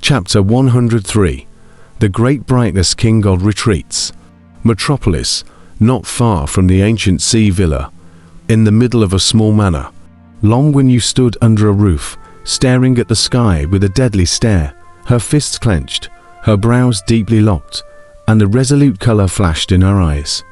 Chapter 103. The Great Brightness King God retreats. Metropolis, not far from the ancient sea villa, in the middle of a small manor. Long when you stood under a roof, staring at the sky with a deadly stare, her fists clenched, her brows deeply locked, and a resolute color flashed in her eyes.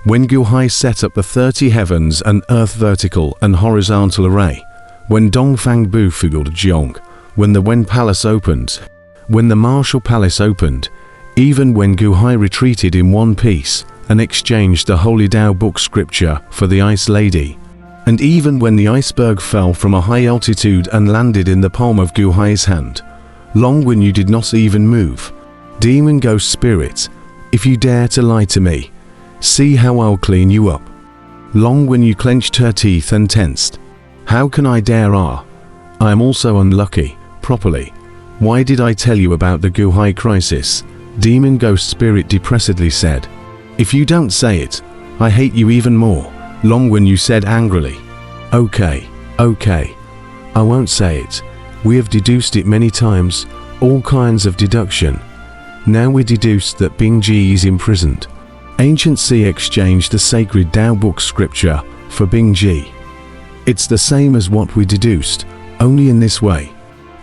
When Guhai set up the 30 heavens and earth vertical and horizontal array, when Dongfang Bu filled Jiong, when the Wen Palace opened, when the Martial Palace opened, even when Guhai retreated in one piece and exchanged the Holy Dao book scripture for the Ice Lady, and even when the iceberg fell from a high altitude and landed in the palm of Guhai's hand, long when you did not even move, demon ghost spirit, if you dare to lie to me, see how I'll clean you up. Long when you clenched her teeth and tensed, how can I dare? I am also unlucky, properly. Why did I tell you about the Guhai crisis? Demon ghost spirit depressedly said. If you don't say it, I hate you even more. Long when you said angrily, okay, I won't say it. We have deduced it many times, all kinds of deduction. Now we deduced that Bingji is imprisoned. Ancient Sea exchanged the sacred Dao book scripture for Bingji. It's the same as what we deduced, only in this way.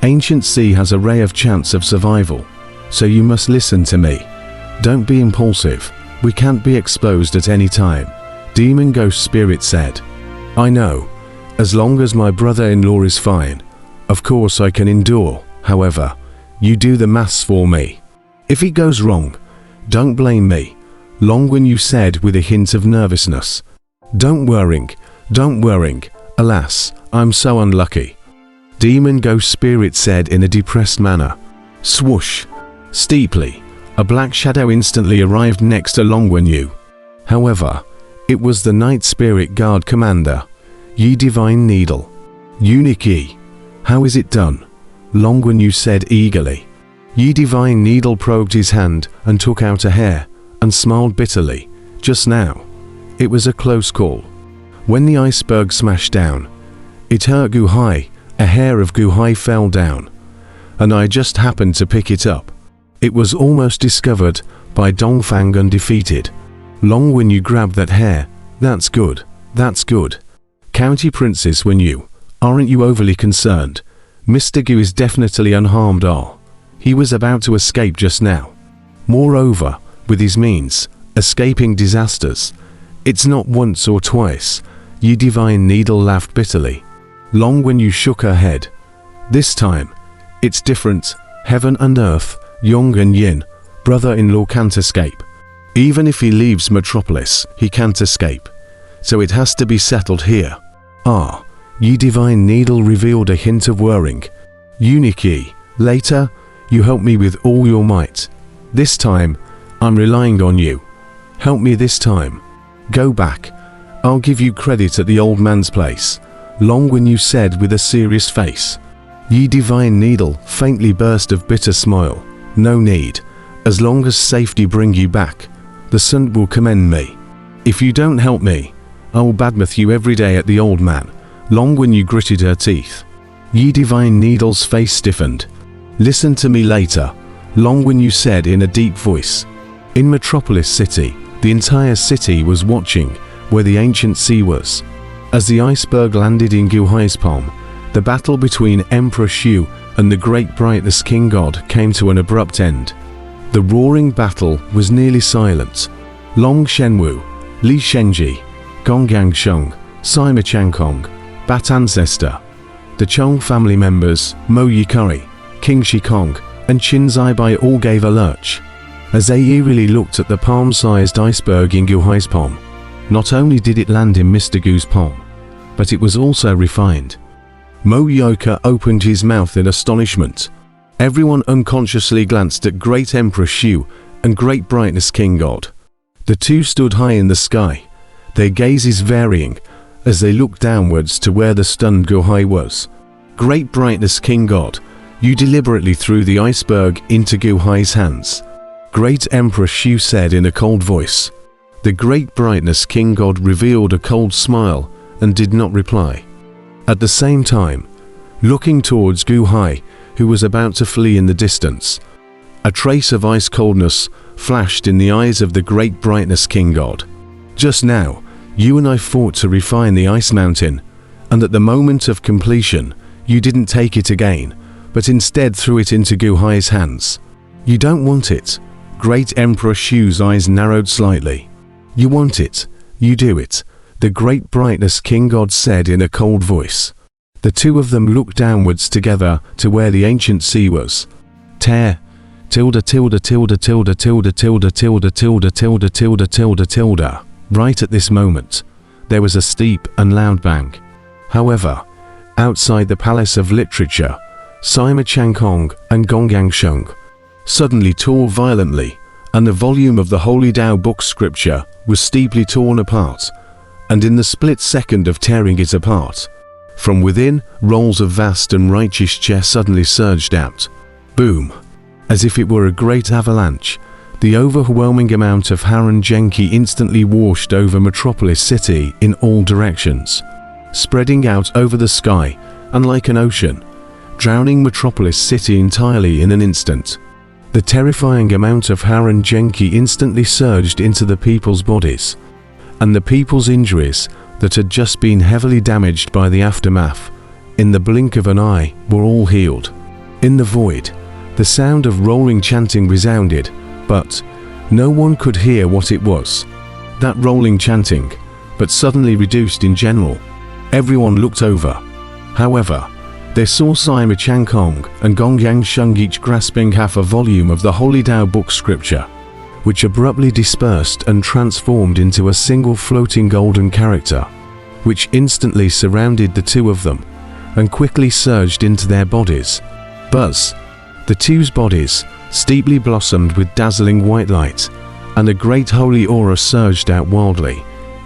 Ancient Sea has a ray of chance of survival, so you must listen to me. Don't be impulsive, we can't be exposed at any time. Demon ghost spirit said. I know, as long as my brother-in-law is fine. Of course I can endure, however, you do the maths for me. If it goes wrong, don't blame me. Long when you said with a hint of nervousness. Don't worry, alas, I'm so unlucky. Demon ghost spirit said in a depressed manner. Swoosh! Steeply, a black shadow instantly arrived next to Long Wen Yu. However, it was the Night Spirit Guard Commander, Yi Divine Needle. Unique Yi. How is it done? Long Wen Yu said eagerly. Yi Divine Needle probed his hand and took out a hair, and smiled bitterly. Just now. It was a close call. When the iceberg smashed down, it hurt Guhai, a hair of Guhai fell down, and I just happened to pick it up. It was almost discovered by Dongfang undefeated. Long when you grabbed that hair, that's good, that's good. County Princess Wen Yu, aren't you overly concerned? Mr. Gu is definitely unharmed. He was about to escape just now. Moreover, with his means, escaping disasters, it's not once or twice. Yi Divine Needle laughed bitterly. Long when you shook her head. This time, it's different. Heaven and earth, Yang and Yin, brother-in-law can't escape. Even if he leaves Metropolis, he can't escape. So it has to be settled here. Yi Divine Needle revealed a hint of worrying. Unique Yi, later, you help me with all your might. This time, I'm relying on you. Help me this time. Go back. I'll give you credit at the old man's place. Long when you said with a serious face. Yi Divine Needle faintly burst of bitter smile. No need. As long as safety bring you back, the sun will commend me. If you don't help me, I will badmouth you every day at the old man. Long when you gritted her teeth. Yi Divine Needle's face stiffened. Listen to me later. Long when you said in a deep voice. In Metropolis City, the entire city was watching where the ancient sea was. As the iceberg landed in Guhai's palm, the battle between Emperor Shu and the Great Brightness King God came to an abrupt end. The roaring battle was nearly silent. Long Shenwu, Li Shenji, Gonggang Sheng, Sima Changkong, Bat Ancestor, the Chong family members, Mo Yikari, King Shikong, and Qin Zaibai all gave a lurch as they eerily looked at the palm-sized iceberg in Guhai's palm. Not only did it land in Mr. Gu's palm, but it was also refined. Mo Yoka opened his mouth in astonishment. Everyone unconsciously glanced at Great Emperor Shu and Great Brightness King God. The two stood high in the sky, their gazes varying as they looked downwards to where the stunned Guhai was. Great Brightness King God, you deliberately threw the iceberg into Guhai's hands. Great Emperor Shu said in a cold voice. The Great Brightness King God revealed a cold smile and did not reply. At the same time, looking towards Guhai, who was about to flee in the distance. A trace of ice coldness flashed in the eyes of the great brightness king god. Just now, you and I fought to refine the ice mountain, and at the moment of completion, you didn't take it again, but instead threw it into Gu Hai's hands. You don't want it. Great Emperor Shu's eyes narrowed slightly. You want it. You do it, the great brightness king god said in a cold voice. The two of them looked downwards together to where the ancient sea was. Tear. Tilde tilde tilde tilde tilde tilde tilde tilde tilde tilde tilde tilde. Right at this moment, there was a steep and loud bang. However, outside the Palace of Literature, Sima Changkong and Gongyang Sheng suddenly tore violently, and the volume of the Holy Tao book scripture was steeply torn apart, and in the split second of tearing it apart, from within, rolls of vast and righteous chess suddenly surged out. Boom! As if it were a great avalanche, the overwhelming amount of Haran Genki instantly washed over Metropolis City in all directions, spreading out over the sky and like an ocean, drowning Metropolis City entirely in an instant. The terrifying amount of Haran Genki instantly surged into the people's bodies, and the people's injuries that had just been heavily damaged by the aftermath, in the blink of an eye, were all healed. In the void, the sound of rolling chanting resounded, but no one could hear what it was. That rolling chanting, but suddenly reduced in general. Everyone looked over. However, they saw Sima Changkong and Gongyang Sheng each grasping half a volume of the Holy Tao book scripture, which abruptly dispersed and transformed into a single floating golden character, which instantly surrounded the two of them and quickly surged into their bodies. Buzz! The two's bodies steeply blossomed with dazzling white light, and a great holy aura surged out wildly.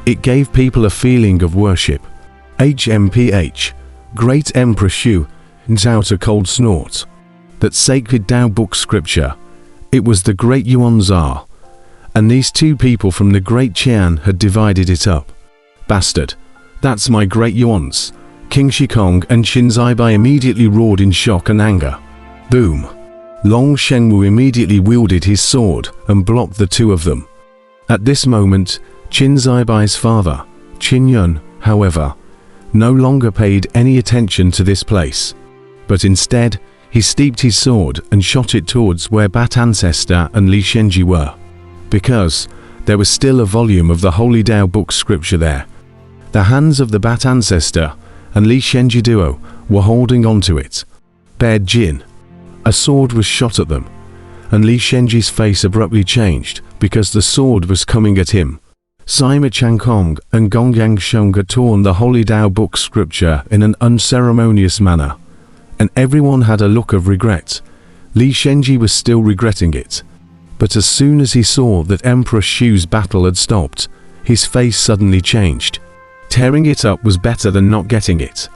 It gave people a feeling of worship. HMPH, Great Emperor Shu, let out a cold snort. That sacred Tao book scripture, it was the great Yuan Zha, and these two people from the great Qian had divided it up. Bastard, that's my great Yuan's. King Shikong and Qin Zaibai immediately roared in shock and anger. Boom! Long Shengwu immediately wielded his sword and blocked the two of them. At this moment, Qin Zaibai's father, Qin Yun, however, no longer paid any attention to this place, but instead, he steeped his sword and shot it towards where Bat Ancestor and Li Shenji were, because there was still a volume of the Holy Tao book scripture there. The hands of the Bat Ancestor and Li Shenji duo were holding onto it. Bared Jin. A sword was shot at them, and Li Shenji's face abruptly changed because the sword was coming at him. Sima Changkong and Gongyang Sheng had torn the Holy Tao book scripture in an unceremonious manner, and everyone had a look of regret. Li Shenji was still regretting it, but as soon as he saw that Emperor Shu's battle had stopped, his face suddenly changed. Tearing it up was better than not getting it.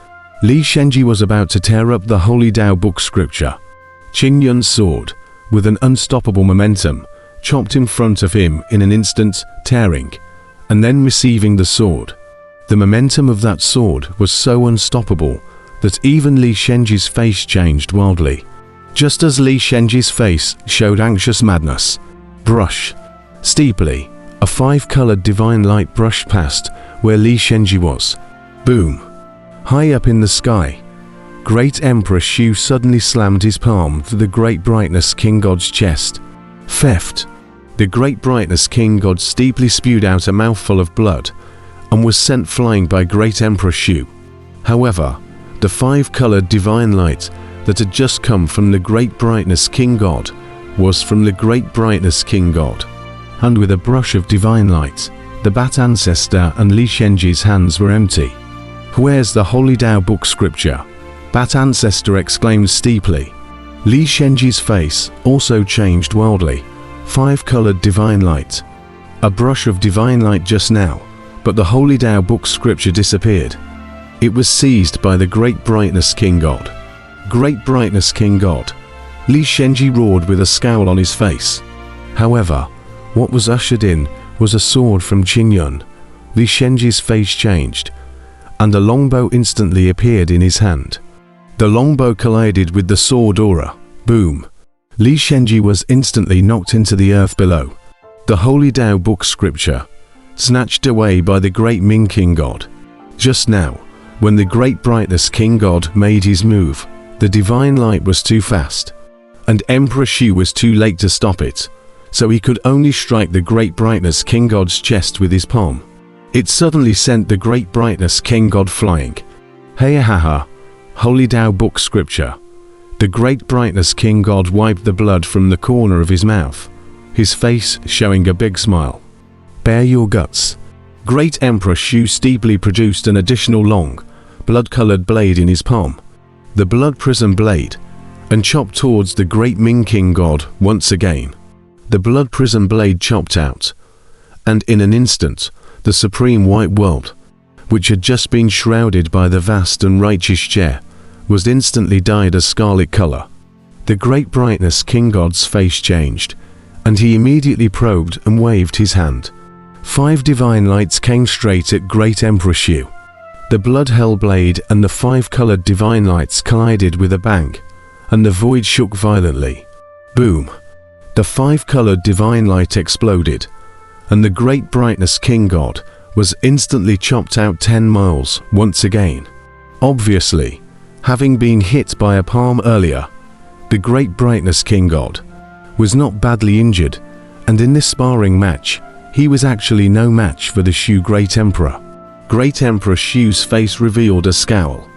Li Shenji was about to tear up the Holy Tao book scripture. Qin Yun's sword, with an unstoppable momentum, chopped in front of him in an instant, tearing, and then receiving the sword. The momentum of that sword was so unstoppable that even Li Shenji's face changed wildly. Just as Li Shenji's face showed anxious madness. Brush. Steeply, a 5-colored divine light brushed past where Li Shenji was. Boom. High up in the sky, Great Emperor Shu suddenly slammed his palm to the Great Brightness King God's chest. Theft. The Great Brightness King God steeply spewed out a mouthful of blood and was sent flying by Great Emperor Shu. However, the 5-colored divine light that had just come from the Great Brightness King God was from the Great Brightness King God, and with a brush of divine light, the Bat Ancestor and Li Shenji's hands were empty. Where's the Holy Tao book scripture? Bat Ancestor exclaimed steeply. Li Shenji's face also changed wildly. 5-colored divine light. A brush of divine light just now, but the Holy Tao book scripture disappeared. It was seized by the Great Brightness King God. Great Brightness King God. Li Shenji roared with a scowl on his face. However, what was ushered in was a sword from Qin Yun. Li Shenji's face changed, and a longbow instantly appeared in his hand. The longbow collided with the sword aura. Boom! Li Shenji was instantly knocked into the earth below. The Holy Tao book scripture, snatched away by the great Ming King God. Just now, when the great brightness King God made his move, the divine light was too fast, and Emperor Shu was too late to stop it, so he could only strike the great brightness King God's chest with his palm. It suddenly sent the great brightness King God flying. Hey ha ha! Holy Tao book scripture. The great brightness King God wiped the blood from the corner of his mouth, his face showing a big smile. Bare your guts. Great Emperor Shu steeply produced an additional long, blood-colored blade in his palm, the blood prism blade, and chopped towards the great Ming King God once again. The blood prism blade chopped out, and in an instant, the supreme white world, which had just been shrouded by the vast and righteous chair, was instantly dyed a scarlet color. The great brightness King God's face changed, and he immediately probed and waved his hand. 5 divine lights came straight at great Emperor Shu. The blood hell blade and the 5-colored divine lights collided with a bang, and the void shook violently. Boom! The 5-colored divine light exploded, and the great brightness King God was instantly chopped out 10 miles once again. Obviously, having been hit by a palm earlier, the great brightness King God was not badly injured, and in this sparring match, he was actually no match for the Shu Great Emperor. Great Emperor Shu's face revealed a scowl.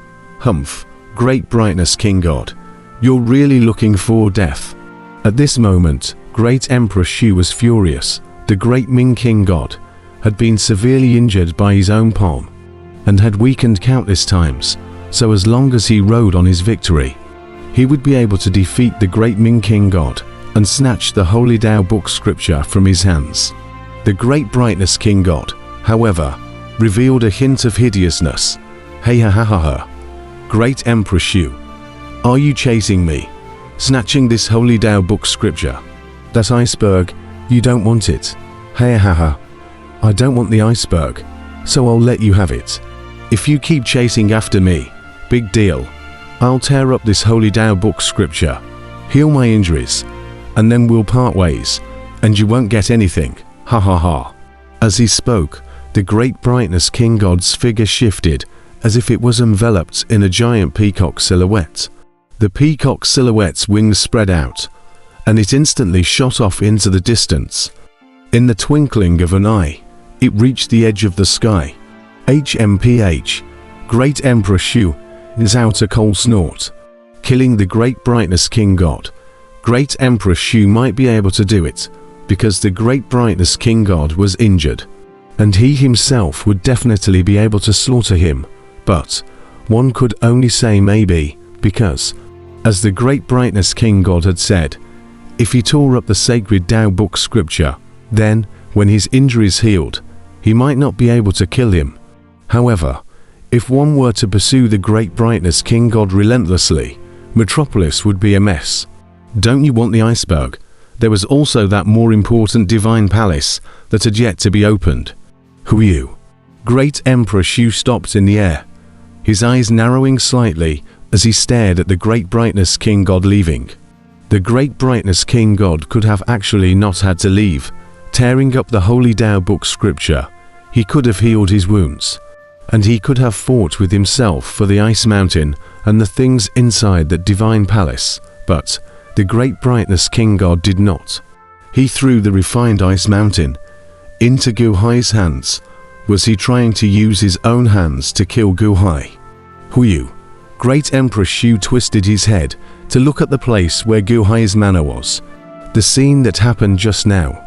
Humph, great brightness King God, you're really looking for death. At this moment, great Emperor Shu was furious. The great Ming King God had been severely injured by his own palm, and had weakened countless times, so as long as he rode on his victory, he would be able to defeat the great Ming King God and snatch the Holy Tao book scripture from his hands. The great brightness King God, however, revealed a hint of hideousness. Hey ha ha ha ha! Great Emperor Shu, are you chasing me? Snatching this Holy Tao book scripture? That iceberg, you don't want it. Hey ha ha! I don't want the iceberg, so I'll let you have it. If you keep chasing after me, big deal. I'll tear up this Holy Tao book scripture, heal my injuries, and then we'll part ways, and you won't get anything. Ha ha ha! As he spoke, the great brightness King God's figure shifted as if it was enveloped in a giant peacock silhouette. The peacock silhouette's wings spread out, and it instantly shot off into the distance. In the twinkling of an eye, it reached the edge of the sky. HMPH, Great Emperor Shu is out a cold snort. Killing the great brightness King God. Great Emperor Shu might be able to do it, because the great brightness King God was injured, and he himself would definitely be able to slaughter him, but one could only say maybe, because, as the great brightness King God had said, if he tore up the sacred Tao book scripture, then, when his injuries healed, he might not be able to kill him. However, if one were to pursue the great brightness King God relentlessly, Metropolis would be a mess. Don't you want the iceberg? There was also that more important divine palace that had yet to be opened. Who are you? Great Emperor Shu stopped in the air, his eyes narrowing slightly as he stared at the great brightness King God leaving. The great brightness King God could have actually not had to leave. Tearing up the Holy Tao book scripture, he could have healed his wounds, and he could have fought with himself for the Ice Mountain and the things inside that divine palace, but the great brightness King God did not. He threw the refined Ice Mountain into Gu Hai's hands. Was he trying to use his own hands to kill Gu Hai? Huyu. Great Emperor Shu twisted his head to look at the place where Gu Hai's manor was. The scene that happened just now,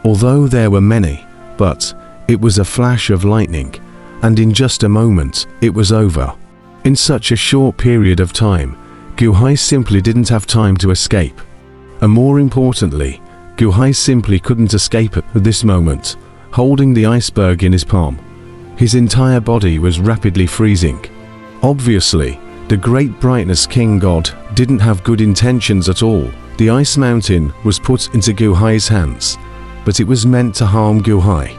although there were many, but it was a flash of lightning, and in just a moment, it was over. In such a short period of time, Gu Hai simply didn't have time to escape. And more importantly, Gu Hai simply couldn't escape at this moment, holding the iceberg in his palm. His entire body was rapidly freezing. Obviously, the great brightness King God didn't have good intentions at all. The Ice Mountain was put into Gu Hai's hands, but it was meant to harm Gu Hai.